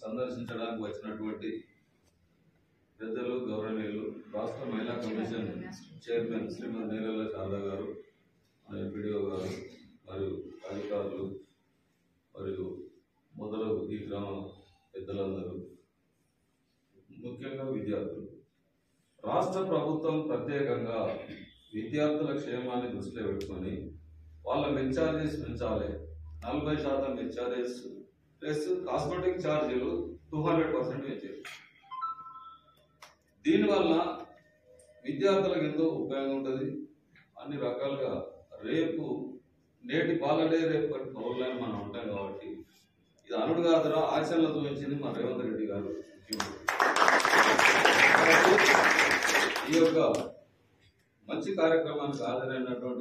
సందర్శించడానికి వచ్చినటువంటి పెద్దలు, గౌరవనీయులు, రాష్ట్ర మహిళా కమిషన్ చైర్మన్ శ్రీమతి నేరెళ్ల శారద గారు, ఎంపీడీఓ గారు మరియు అధికారులు మరియు మొదలు ఈ గ్రామ పెద్దలందరూ, ముఖ్యంగా విద్యార్థులు, రాష్ట్ర ప్రభుత్వం ప్రత్యేకంగా విద్యార్థుల క్షేమాన్ని దృష్టిలో పెట్టుకొని వాళ్ళ మెచ్చార్జెస్ పెంచాలి. 40% మెచ్చార్జెస్ ప్లస్ కాస్మెటిక్ ఛార్జీలు 200% పెంచారు. దీనివల్ల విద్యార్థులకు ఎంతో ఉపయోగం ఉంటుంది. అన్ని రకాలుగా రేపు నేటి బాలడే రేపు పౌరులని మనం ఉంటాం కాబట్టి ఇది అనుడు కాదురా ఆచరణలో చూపించింది మన రేవంత్ రెడ్డి గారు. ఈ యొక్క మంచి కార్యక్రమానికి హాజరైనటువంటి